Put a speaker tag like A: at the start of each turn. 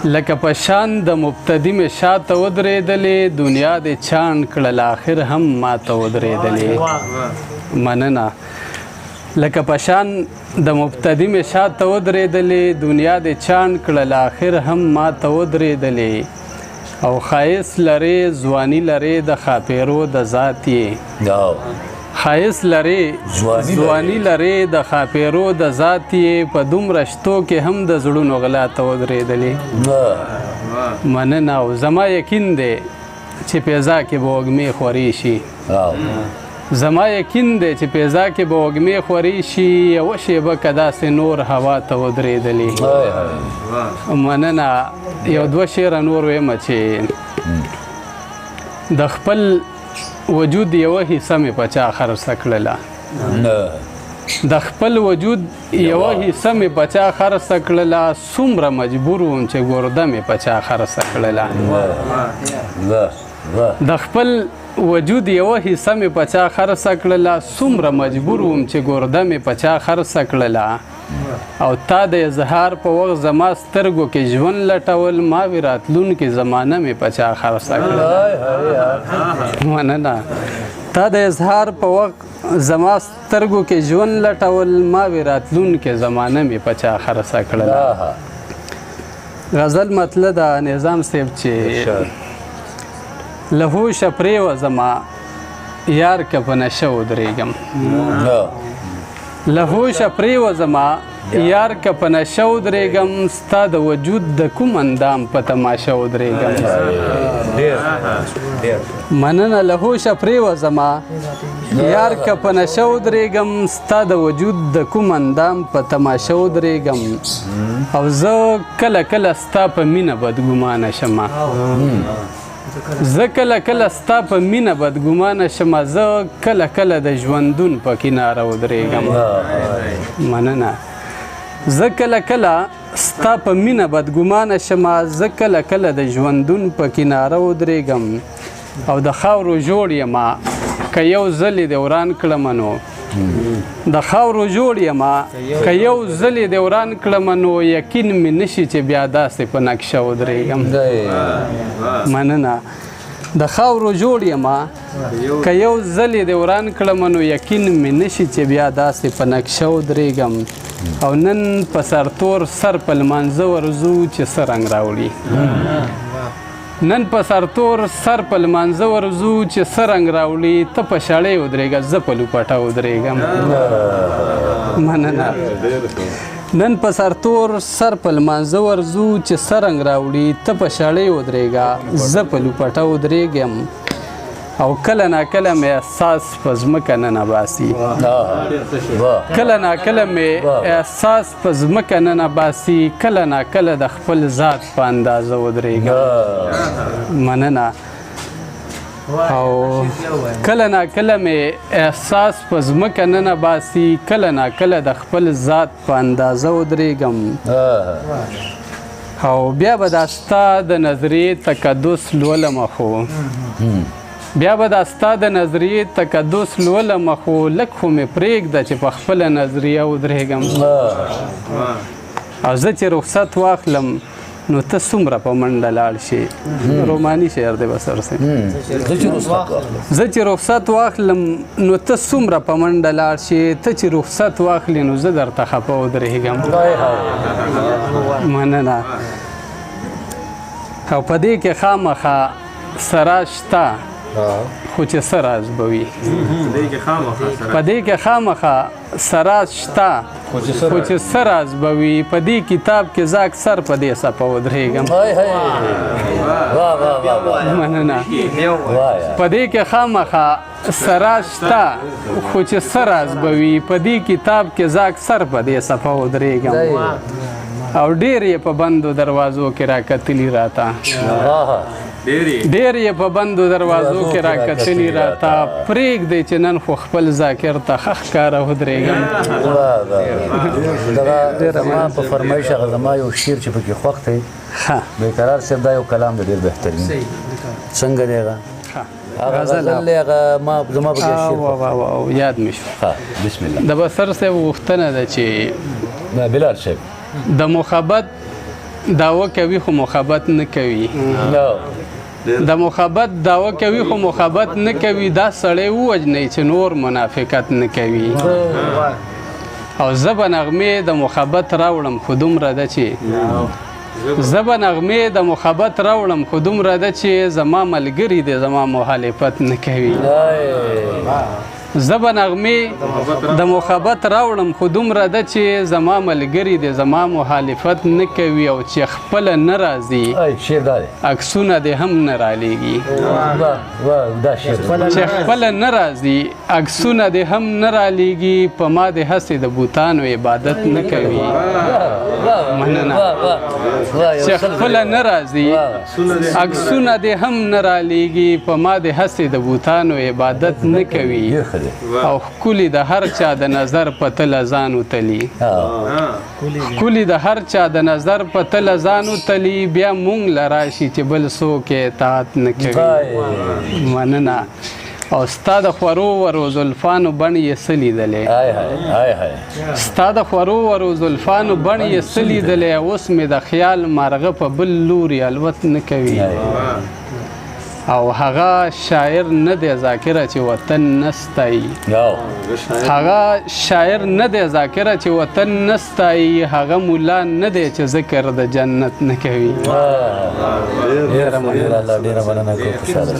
A: لکه په شان د مبتدی مې شاته ودرېدلې دنیا دې چاڼ کړل آخر هم ماته ودرېدلې مننه لکه په شان د مبتدی مې شاته ودرېدلې دنیا دې چاڼ کړل آخر هم ماته ودرېدلې او ښایست لرې ځواني لرې د ښاپېرو د ذات یې ښایست لرې ځواني لرې د ښاپېرو د ذات یې په دومره شتو کې هم د زړونو غلا ته ودرېدلې مننه او زما یقین دی چې پیزا کې به وږمې خورې شي زما یقین دی چې پیزا کې به وږمې خورې شي یوه شېبه که داسې نور هوا ته ودرېدلې مننه یو دوه شعره نور ویمه چې د خپل وجود یوه حصه مې په چا خرڅه کړله د خپل وجود یوه حصه مې په چا خرڅه کړله څومره مجبور وم چې ګرده مې په چا خرڅه کړله د خپل وجود یوه حصه مې په چا خرڅه کړله څومره مجبور وم چې ګرده مې په چا خرڅه کړله او تا د اظهار په وخت زما سترګو کې ژوند لټول ما وی راتلونکې زمانه مې په چا خرڅه کړله مننه تا د اظهار په وخت زما سترګو کې ژوند لټول ما وی راتلونکې زمانه مې په چا خرڅه کړله غزل مطلب د نظام صاحب چې له هوشه پرېوځمه یار که په نشه ودرېږم له هوشه پرېوځمه یار که په نشه ودرېږم ستا د وجود د کوم اندام په تماشه ودرېږم مننه له هوشه پرېوځمه یار که په نشه ودرېږم ستا د وجود د کوم اندام په تماشه ودرېږم او زه کله کله ستا په مینه بدګمانه شمه زه کله کله ستا په مینه بدګمانه شمه زه کله کله د ژوندون په کناره ودرېږم مننه زه کله کله ستا په مینه بدګمانه شمه زه کله کله د ژوندون په کناره ودرېږم او د خاورو جوړ یمه که یو ځل یې د وران کړمه نو د خاورو جوړ یمه که یو ځل یې د وران کړمه نو یقین مې نشي چې بیا داسې په نقشه ودرېږم مننه د خاورو جوړ یمه که یو ځل یې د وران کړمه نو یقین مې نشي چې بیا داسې په نقشه ودرېږم او نن په سرتور سر په لمانځه ورځو چې څه رنګ راوړي نن په سرتور سر په لمانځه ورځو چې څه رنګ راوړي ته په شاړې ودرېږه زه په لوپټه ودرېږم مننه نن په سرتور سر په لمانځه ورځو چې څه رنګ راوړي ته په شاړې ودرېږه زه په لوپټه ودرېږم او کله ناکله مې احساس په ځمکه ننباسي کله ناکله مې احساس په ځمکه ننباسي کله ناکله د خپل ذات په اندازه ودرېږم مننه او کله ناکله مې احساس په ځمکه ننباسي کله ناکله د خپل ذات په اندازه ودرېږم او بیا به دا ستا د نظریې تقدس لولمه خو بیا به دا ستا د نظریې تقدس لولمه خو لږ خو مې پرېږده چې په خپله نظریه ودرېږم او زه چې رخصت واخلم نو ته څومره په منډه لاړ شي روماني شعر دی بس ورسې زه چې رخصت واخلم نو ته څومره په منډه لاړ شي ته چې رخصت واخلي نو زه درته خفه ودرېږم مننه او په دې کې خامخا سره شته خو چې څه راز به وي په دې کې خامخا سره شته خو چې څه راز به وي په دې کتاب کې زه اکثر په دې صفحه ودرېږم مننه په دې کې خامخا سره شته خو چې څه راز به وي په دې کتاب کې زه اکثر په دې صفحه ودرېږم او ډېر یې په بندو دروازو کې راکتلي راته ډېر یې په بندو دروازو کې راکتلي راته پرېږدئ چې نن خو خپل ذاکر ته ښه ښکاره ودرېږم
B: دغه ما په فرمایش هغه زما یو شعر چې پکې خوښ دی بېقرار صاحب دا یو کلام دی ډېر بهترین څنګه دی هغه هغه غزل دی هغه ما زما پکې شعر
A: یاد مې شو
B: بسم الله
A: د بصر صاحب غوښتنه ده چې
B: بلال صاحب
A: د مخبت دعوه کوي خو مخابت نه کوي د مخابت دعوه کوي خو مخابت نه کوي دا سړی ووجنئ چې نور منافقت نه کوي او زه به نغمې د مخابت راوړم خو دومره ده چې زه به نغمې د مخابت راوړم خو دومره ده چې زما ملګري دی زما مخالفت نه کوي زه به نغمې د مخابت راوړم خو دومره ده چې زما ملګري دی زما مخالفت نه کوي او چې خپله نه راځي عکسونه دې هم نه رالیږي چې خپله نه راځي عکسونه دې هم نه رالیږي په ما دې هسې د بوتانو عبادت نه کوي مننه چې خپله نه راځي عکسونه دې هم نه رالیږي په ما دې هسې د بوتانو عبادت نه کوي او ښکلي د هر چا د نظر په تله ځان وتلي ښکلي د هر چا د نظر په تله ځان وتلي بیا مونږ له راشي چې بل څوک اطاعت نه کوي مننه او ستا د خورو ورو زلفانو بڼ یې څه لیدلی ستا د خورو ورو زلفانو بڼ یې څه لیدلی اوس مې د خیال مارغه په بل لوري الوت نه کوي او هغه شاعر نه دی ذاکره چې وطن نستایي هغه شاعر نه دی ذاکره چې وطن نستایي هغه مولا نه دی چې ذکر د جنت نه کوي
B: ډیره مننه کوم خوشاله